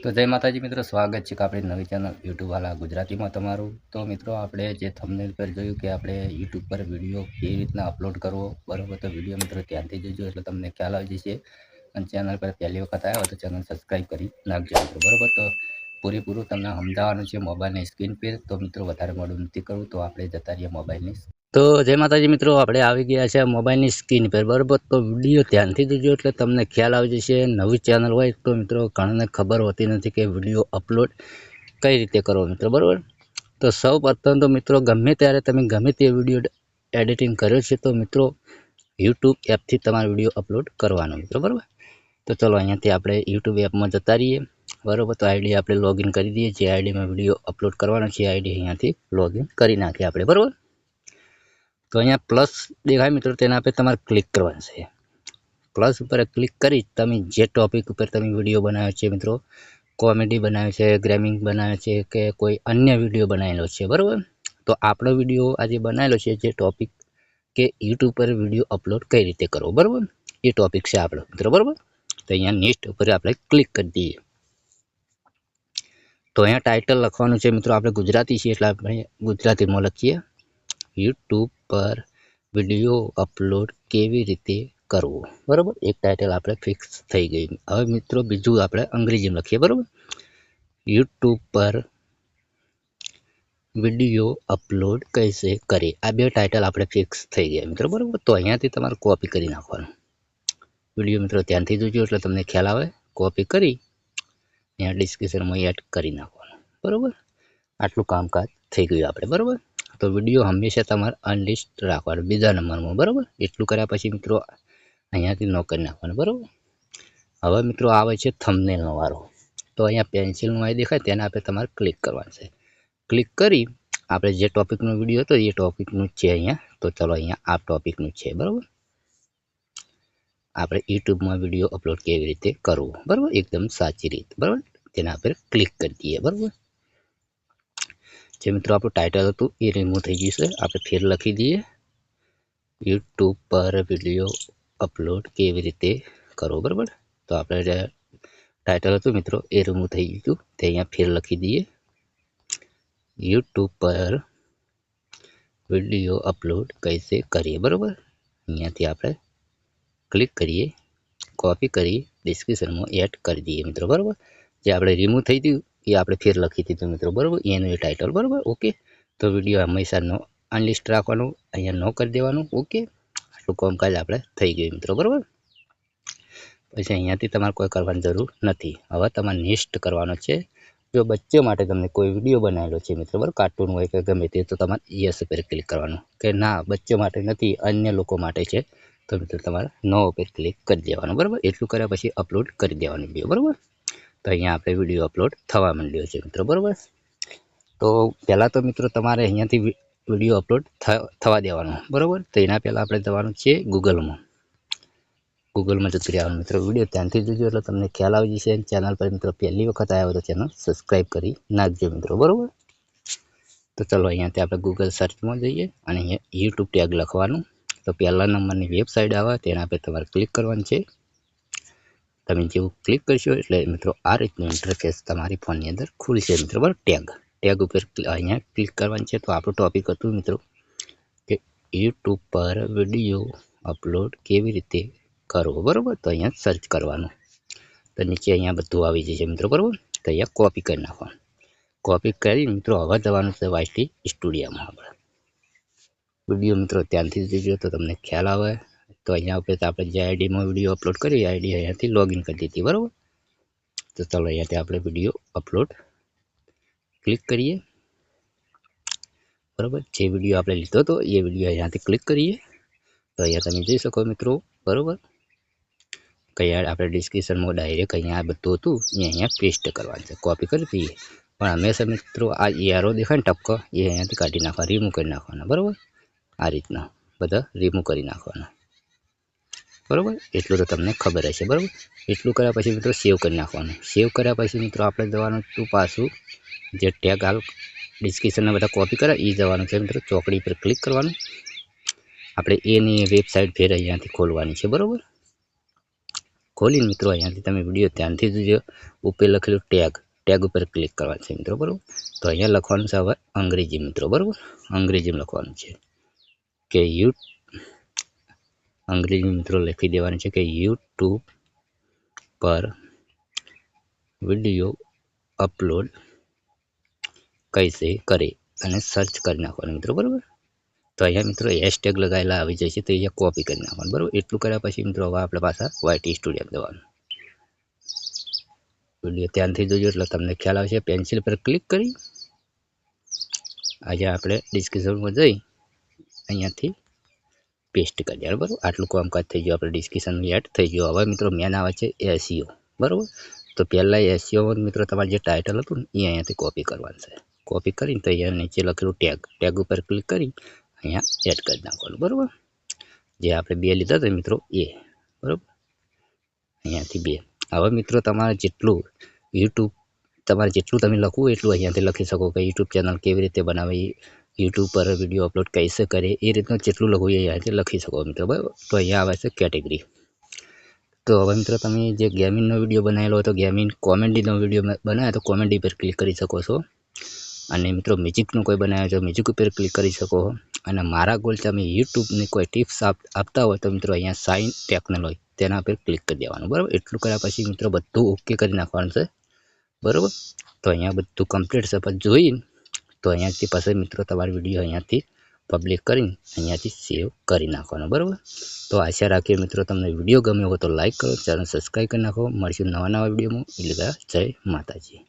તો જય માતાજી મિત્રો, સ્વાગત છે આપણી નવી ચેનલ યુટ્યુબ વાલા ગુજરાતીમાં તમારું। તો મિત્રો આપણે જે થંબનેલ પર જોયું કે આપણે યુટ્યુબ પર વિડીયો કેવી રીતના અપલોડ કરવો, બરાબર। તો વિડીયો મિત્રો ધ્યાનથી જોજો એટલે તમને ખ્યાલ આવી જશે। અને ચેનલ પર પહેલી વખત આવ્યા હોય તો ચેનલ સબસ્ક્રાઈબ કરી નાખજો મિત્રો, બરાબર। તો પૂરેપૂરું તમને સમજાવવાનું છે મોબાઈલની સ્ક્રીન પર। તો મિત્રો વધારે મોડું નથી કરવું, તો આપણે જતા રહીએ મોબાઈલની। તો જય માતાજી મિત્રો, આપણે આવી ગયા છે મોબાઈલની સ્ક્રીન પર, બરાબર। તો વિડીયો ધ્યાનથી જોજો એટલે તમને ખ્યાલ આવી જશે। નવી ચેનલ હોય તો મિત્રો ઘણાને ખબર હોતી નથી કે વિડીયો અપલોડ કઈ રીતે કરવો મિત્રો, બરાબર। તો સૌ પ્રથમ તો મિત્રો ગમે ત્યારે તમે ગમે તે વિડીયો એડિટિંગ કર્યો છે તો મિત્રો યુટ્યુબ એપથી તમારો વિડીયો અપલોડ કરવાનો મિત્રો, બરાબર। તો ચલો અહીંયાથી આપણે યુટ્યુબ એપમાં જતા રહીએ, બરાબર। તો આઈડી આપણે લોગિન કરી દઈએ, જે આઈડીમાં વિડીયો અપલોડ કરવાનો છે આઈડી અહીંયાથી લોગિન કરી નાખીએ આપણે, બરાબર। તો અહીંયા પ્લસ દેખાય મિત્રો, તેના પર તમારે ક્લિક કરવાનું છે। પ્લસ ઉપર ક્લિક કરી તમે જે ટોપિક ઉપર તમે વિડીયો બનાવ્યો છે મિત્રો, કોમેડી બનાવ્યો છે, ગેમિંગ બનાવ્યો છે કે કોઈ અન્ય વિડીયો બનાવેલો છે, બરાબર। તો આપણો વિડીયો આજે બનાવેલો છે જે ટોપિક કે યુટ્યુબ પર વિડીયો અપલોડ કઈ રીતે કરવો, બરાબર। એ ટોપિક છે આપણો મિત્રો, બરાબર। તો અહીંયા નેક્સ્ટ ઉપર આપણે ક્લિક કરી દઈએ। તો અહીંયા ટાઇટલ લખવાનું છે મિત્રો, આપણે ગુજરાતી છીએ એટલે આપણે ગુજરાતીમાં લખીએ, યુટ્યુબ પર વિડીયો અપલોડ કેવી રીતે કરવું, બરાબર। એક ટાઇટલ આપણે ફિક્સ થઈ ગઈ। હવે મિત્રો બીજું આપણે અંગ્રેજીમાં લખીએ, બરાબર। યુટ્યુબ પર વિડીયો અપલોડ कैसे કરે, આ બે ટાઇટલ આપણે ફિક્સ થઈ ગયા મિત્રો, બરાબર। તો અહીંયાથી તમારે કોપી કરી નાખવાનું। વિડીયો મિત્રો ધ્યાનથી જોજો એટલે તમને ખ્યાલ આવે। કોપી કરી અહીંયા ડિસ્ક્રિપ્શનમાં એડ કરી નાખવાનું, બરાબર। આટલું કામકાજ થઈ ગયું આપણે, બરાબર। તો વિડીયો હંમેશા તમારે અનલિસ્ટ રાખવાનો બીજા નંબરમાં, બરાબર। એટલું કર્યા પછી મિત્રો અહીંયાથી નો કરી નાખવાનું, બરાબર। હવે મિત્રો આવે છે થંબનેલનો વારો। તો અહીંયા પેન્સિલનું અહીં દેખાય તેના પર તમારે ક્લિક કરવાનું છે। ક્લિક કરી આપણે જે ટોપિકનો વિડીયો હતો એ ટોપિકનું છે અહીંયા। તો ચલો અહીંયા આ ટોપિકનું છે, બરાબર। આપણે યુટ્યુબમાં વિડીયો અપલોડ કેવી રીતે કરવું, બરાબર, એકદમ સાચી રીત, બરાબર। તેના પર ક્લિક કરી દઈએ, બરાબર। જે મિત્રો આપણું ટાઇટલ હતું એ રિમૂવ થઈ ગયું છે, આપણે ફેર લખી દઈએ, યુટ્યુબ પર વિડીયો અપલોડ કેવી રીતે કરવો, બરાબર। તો આપણે જે ટાઇટલ હતું મિત્રો એ રિમૂવ થઈ ગયું, તે અહીંયા ફેર લખી દઈએ, યુટ્યુબ પર વિડીયો અપલોડ कैसे કરીએ, બરાબર। અહીંયાથી આપણે ક્લિક કરીએ, કોપી કરી ડિસ્ક્રિપ્શનમાં એડ કરી દઈએ મિત્રો, બરાબર। જે આપણે રિમૂવ થઈ ગયું એ આપણે ફેર લખી દીધું મિત્રો, બરાબર, એનું એ ટાઇટલ, બરાબર, ઓકે। તો વિડીયો હંમેશા નો અનલિસ્ટ રાખવાનું, અહીંયા નો કરી દેવાનું, ઓકે। આટલું કામકાજ આપણે થઈ ગયું મિત્રો, બરાબર। પછી અહીંયાથી તમારે કોઈ કરવાની જરૂર નથી। હવે તમારે નેક્સ્ટ કરવાનો છે, જો બચ્ચો માટે તમને કોઈ વિડીયો બનાવેલો છે મિત્રો, બરાબર, કાર્ટૂન હોય કે ગમે તે, તો તમારે યસ પર ક્લિક કરવાનું, કે ના બચ્ચો માટે નથી અન્ય લોકો માટે છે તો મિત્રો તમારે નો ઉપર ક્લિક કરી દેવાનું, બરાબર। એટલું કર્યા પછી અપલોડ કરી દેવાનું વિડીયો, બરાબર। તો અહીંયા આપણે વિડીયો અપલોડ થવા માંડ્યો છે મિત્રો, બરાબર। તો પહેલાં તો મિત્રો તમારે અહીંયાથી વિડીયો અપલોડ થવા દેવાનું, બરાબર। તો એના પહેલાં આપણે જવાનું છે ગૂગલમાં જતું રહેવાનું મિત્રો। વિડીયો ધ્યાનથી જોજો એટલે તમને ખ્યાલ આવી જશે। ચેનલ પર મિત્રો પહેલી વખત આવ્યા હોય તો ચેનલ સબસ્ક્રાઈબ કરી નાખજો મિત્રો, બરાબર। તો ચલો અહીંયાથી આપણે ગૂગલ સર્ચમાં જઈએ અને અહીંયા યુટ્યુબ ટેગ લખવાનું। તો પહેલા નંબરની વેબસાઇટ આવે તેના પર તમારે ક્લિક કરવાનું છે। તમે જેવું ક્લિક કરશો એટલે મિત્રો આ રીતનું ઇન્ટરફેસ તમારી ફોનની અંદર ખુલશે મિત્રો, બરાબર। ટેગ ઉપર અહીંયા ક્લિક કરવાનું છે। તો આપણું ટોપિક હતું મિત્રો કે યુટ્યુબ પર વિડીયો અપલોડ કેવી રીતે કરવો, બરાબર। તો અહીંયા સર્ચ કરવાનું, તો નીચે અહીંયા બધું આવી જશે મિત્રો, બરાબર। તો અહીંયા કોપી કરી નાખવાનું, કોપી કરી મિત્રો હવે જવાનું છે વાયટી સ્ટુડિયોમાં। આપણે વિડીયો મિત્રો ધ્યાનથી જોજો તો તમને ખ્યાલ આવે। તો અહીંયા ઉપર આપણે જે આઈડીમાં વિડીયો અપલોડ કરી આઈડી અહીંયાથી લોગિન કરી દીધી, બરાબર। તો ચાલો અહીંયાથી આપણે વિડીયો અપલોડ ક્લિક કરીએ, બરાબર। જે વિડીયો આપણે લીધો હતો એ વિડીયો અહીંયાથી ક્લિક કરીએ। તો અહીંયા તમે જોઈ શકો મિત્રો, બરાબર, કયા આપણે ડિસ્ક્રિપ્શનમાં ડાયરેક્ટ અહીંયા આ બધું હતું એ અહીંયા પેસ્ટ કરવાનું છે, કોપી કરી દઈએ। પણ હંમેશા મિત્રો આ એરો દેખાય ને ટપકો એ અહીંયાથી કાઢી નાખવા, રિમૂવ કરી નાખવાના, બરાબર। આ રીતના બધા રિમૂવ કરી નાખવાના, બરાબર। એટલું તો તમને ખબર હશે, બરાબર। એટલું કર્યા પછી મિત્રો સેવ કરી નાખવાનું। સેવ કર્યા પછી મિત્રો આપણે જવાનું હતું પાછું જે ટેગ હાલ ડિસ્ક્રિપ્શનને બધા કોપી કર્યા એ જવાનું છે મિત્રો, ચોકડી પર ક્લિક કરવાનું। આપણે એની વેબસાઇટ ફેર અહીંયાથી ખોલવાની છે, બરાબર। ખોલીને મિત્રો અહીંયાથી તમે વિડીયો ધ્યાનથી જોજો. ઉપર લખેલું ટેગ ઉપર ક્લિક કરવાનું છે મિત્રો, બરાબર. તો અહીંયા લખવાનું છે હવે અંગ્રેજી મિત્રો, બરાબર. અંગ્રેજીમાં લખવાનું છે કે અંગ્રેજી મિત્રો લખી દેવાનું છે કે યુટ્યુબ પર વિડીયો અપલોડ કૈસે કરે અને સર્ચ કરી નાખવાનું મિત્રો, બરાબર. તો અહીંયા મિત્રો હેશટેગ લગાવેલા આવી જશે, તો અહીંયા કોપી કરી નાખવાનું, બરાબર. એટલું કર્યા પછી મિત્રો હવે આપણે પાછા YT સ્ટુડિયો જવાનું. વિડીયો ધ્યાનથી જોજો એટલે તમને ખ્યાલ આવશે. પેન્સિલ પર ક્લિક કરી આજે આપણે ડિસ્ક્રિપ્શનમાં જઈ અહીંયાથી પેસ્ટ કરી દેવાનું, બરાબર. આટલું કામકાજ થઈ ગયું, આપણે ડિસ્ક્રિપ્શનમાં એડ થઈ ગયું. હવે મિત્રો મેન આવે છે SEO, બરાબર. તો પહેલાં SEO મિત્રો તમારે જે ટાઇટલ હતું ને એ અહીંયાથી કોપી કરવાનું છે. કોપી કરીને તો અહીંયા નીચે લખેલું ટેગ ઉપર ક્લિક કરી અહીંયા એડ કરી નાખવાનું, બરાબર. જે આપણે 2 લીધા હતા મિત્રો એ, બરાબર. અહીંયાથી 2. હવે મિત્રો તમારે જેટલું તમે લખવું એટલું અહીંયાથી લખી શકો કે યુટ્યુબ ચેનલ કેવી રીતે બનાવી, યુટ્યુબ પર વિડીયો અપલોડ કૈસે કરે, એ રીતનું જેટલું લખવું એ અહીંયાથી લખી શકો મિત્રો, બરાબર. તો અહીંયા આવે છે કેટેગરી. તો હવે મિત્રો તમે જે ગેમિંગનો વિડીયો બનાવેલો હોય તો ગેમિંગ, કોમેડીનો વિડીયો બનાવ્યો તો કોમેડી પર ક્લિક કરી શકો છો. અને મિત્રો મ્યુઝિકનું કોઈ બનાવ્યો તો મ્યુઝિક ઉપર ક્લિક કરી શકો. અને મારા ગોલ તમે યુટ્યુબની કોઈ ટિપ્સ આપતા હોય તો મિત્રો અહીંયા સાઇન ટેકનોલોજી તેના પર ક્લિક કરી દેવાનું, બરાબર. એટલું કર્યા પછી મિત્રો બધું ઓકે કરી નાખવાનું છે, બરાબર. તો અહીંયા બધું કમ્પ્લીટ છે. પણ જોઈને તો અહીંયાથી પછી મિત્રો તમારો વિડીયો અહીંયાથી પબ્લિક કરીને અહીંયાથી સેવ કરી નાખવાનો, બરાબર. તો આશા રાખીએ મિત્રો તમને વિડીયો ગમ્યો હોય તો લાઈક કરો, ચેનલ સબસ્ક્રાઈબ કરી નાખો. મળીશું નવા વિડીયોમાં. એટલે જય માતાજી.